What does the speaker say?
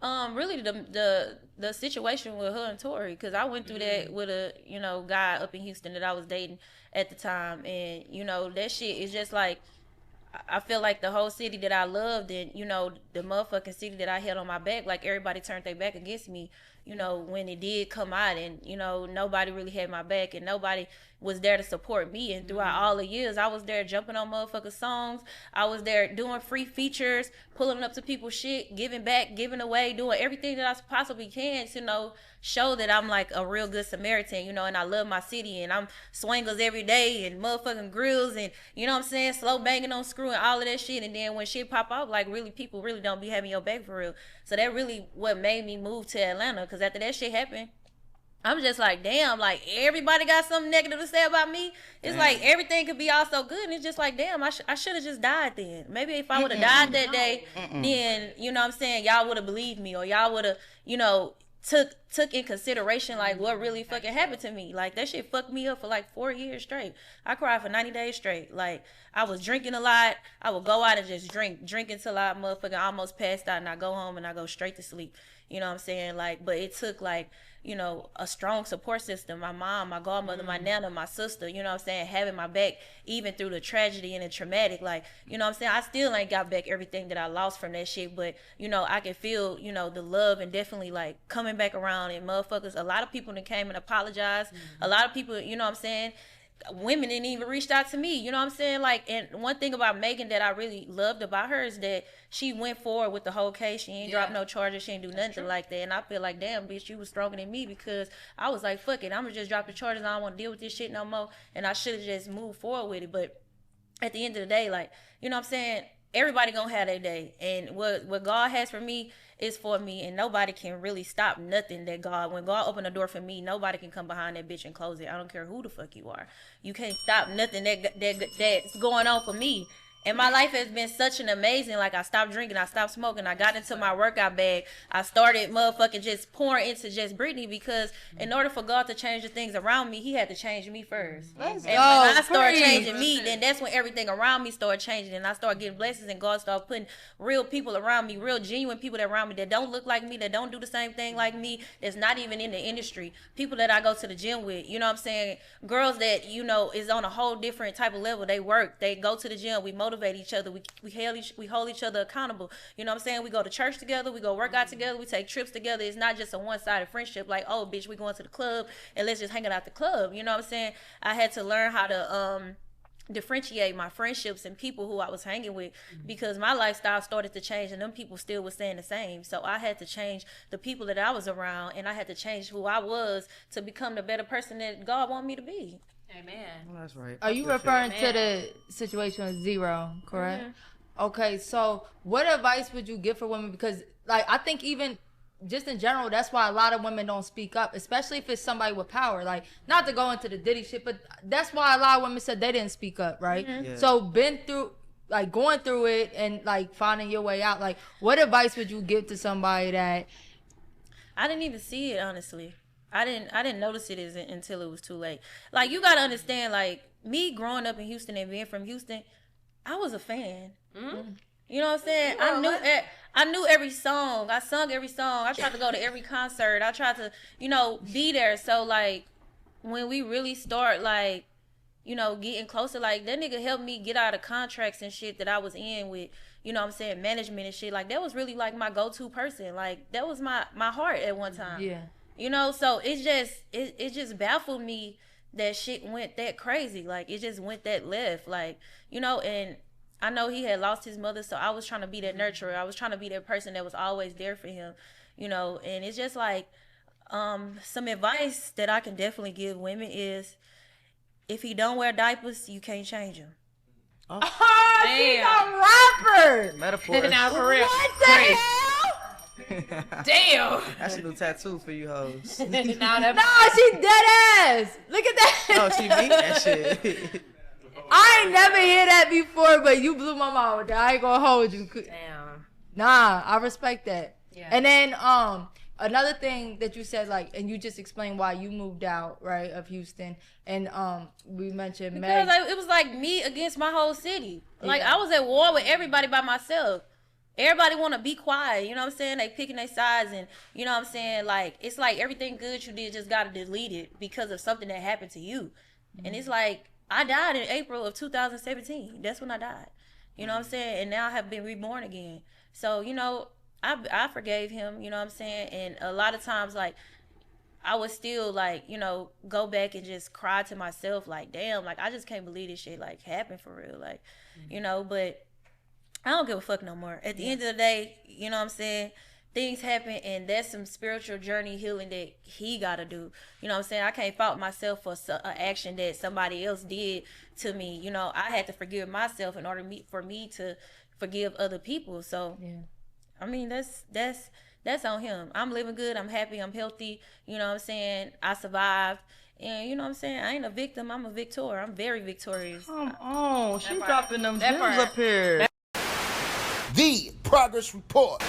Really the situation with her and Tori, because I went through that with a guy up in Houston that I was dating at the time, and that shit is just like, I feel like the whole city that I loved, and the motherfucking city that I held on my back, like everybody turned their back against me, when it did come out, and nobody really had my back, and nobody was there to support me. And throughout all the years, I was there jumping on motherfucking songs. I was there doing free features, pulling up to people's shit, giving back, giving away, doing everything that I possibly can to show that I'm like a real good Samaritan, and I love my city, and I'm swingers every day, and motherfucking grills, and what I'm saying, slow banging on screw and all of that shit. And then when shit pop out, like, really, people really don't be having your back for real. So that really what made me move to Atlanta, because after that shit happened, I'm just like, damn, like, everybody got something negative to say about me. It's like everything could be all so good, and it's just like, damn, I should have just died then. Maybe if I would have died that day, then, what I'm saying, y'all would have believed me, or y'all would have, took in consideration like what really fucking happened to me. Like, that shit fucked me up for like 4 years straight. I cried for 90 days straight. Like, I was drinking a lot. I would go out and just drink until I motherfucking almost passed out, and I go home and I go straight to sleep. You know what I'm saying? Like, but it took like, a strong support system. My mom, my godmother, my nana, my sister, you know what I'm saying, having my back even through the tragedy and the traumatic. Like, you know what I'm saying, I still ain't got back everything that I lost from that shit, but I can feel, the love, and definitely like coming back around. And motherfuckers, a lot of people that came and apologized. A lot of people, you know what I'm saying, women didn't even reach out to me, you know what I'm saying? Like, and one thing about Megan that I really loved about her is that she went forward with the whole case. She ain't dropped no charges. She ain't do nothing like that. And I feel like, damn, bitch, you was stronger than me, because I was like, fuck it, I'm gonna just drop the charges. I don't want to deal with this shit no more. And I should have just moved forward with it. But at the end of the day, like, you know what I'm saying, everybody gonna have their day, and what God has for me is for me, and nobody can really stop nothing that when God opened the door for me, nobody can come behind that bitch and close it. I don't care who the fuck you are. You can't stop nothing that's going on for me. And my life has been such an amazing, like, I stopped drinking, I stopped smoking, I got into my workout bag, I started motherfucking just pouring into Just Brittany, because in order for God to change the things around me, he had to change me first. And when I started changing me, then that's when everything around me started changing, and I started getting blessings, and God started putting real people around me, real genuine people that around me that don't look like me, that don't do the same thing like me, that's not even in the industry, people that I go to the gym with, you know what I'm saying, girls that, is on a whole different type of level. They work, they go to the gym, we motivate each other, we hold each other accountable, you know what I'm saying, we go to church together, we go work out together, we take trips together. It's not just a one-sided friendship, like, oh bitch, we going to the club and let's just hang out at the club, you know what I'm saying. I had to learn how to differentiate my friendships and people who I was hanging with, because my lifestyle started to change and them people still was staying the same. So I had to change the people that I was around, and I had to change who I was to become the better person that God wanted me to be. Amen. Well, that's right. Are you referring to the situation with Zero, correct? Okay, so what advice would you give for women? Because, like, I think even just in general, that's why a lot of women don't speak up, especially if it's somebody with power. Like, not to go into the Diddy shit, but that's why a lot of women said they didn't speak up, right? Yeah. So been through, like, going through it and, like, finding your way out. Like, what advice would you give to somebody that... I didn't even see it, honestly. I didn't notice it until it was too late. Like, you gotta understand, like, me growing up in Houston and being from Houston, I was a fan. You know what I'm saying? I knew every song. I sung every song. I tried to go to every concert. I tried to, be there. So, like, when we really start, like, getting closer, like, that nigga helped me get out of contracts and shit that I was in with, you know what I'm saying, management and shit. Like, that was really, like, my go-to person. Like, that was my heart at one time. Yeah. So it just baffled me that shit went that crazy. Like, it just went that left. Like, and I know he had lost his mother, so I was trying to be that nurturer. I was trying to be that person that was always there for him, and it's just like, some advice that I can definitely give women is, if he don't wear diapers, you can't change him. Oh, she's a rapper! Metaphor. Now, for real. What the hell? Damn. That's a new tattoo for you hoes. No, she dead ass. Look at that. Oh, she beat that shit. I ain't never hear that before, but you blew my mind with that. I ain't gonna hold you. Damn. Nah, I respect that. Yeah. And then another thing that you said, like, and you just explained why you moved out, right, of Houston, and we mentioned because Meg. it was like me against my whole city. Like, I was at war with everybody by myself. everybody want to be quiet, you know what I'm saying? They picking their sides, and you know what I'm saying? Like, it's like everything good you did just got to delete it because of something that happened to you. And it's like, I died in April of 2017. That's when I died. You know what I'm saying? And now I have been reborn again. So, you know, I forgave him, you know what I'm saying? And a lot of times, like, I would still, like, you know, go back and just cry to myself, like, damn, like, I just can't believe this shit, like, happened for real. Like, you know, but I don't give a fuck no more. At the end of the day, you know what I'm saying? Things happen, and that's some spiritual journey healing that he got to do. You know what I'm saying? I can't fault myself for an action that somebody else did to me. You know, I had to forgive myself in order for me to forgive other people. So, I mean, that's on him. I'm living good. I'm happy. I'm healthy. You know what I'm saying? I survived. And you know what I'm saying? I ain't a victim. I'm a victor. I'm very victorious. Come on. She dropping them gems up here. The Progress Report.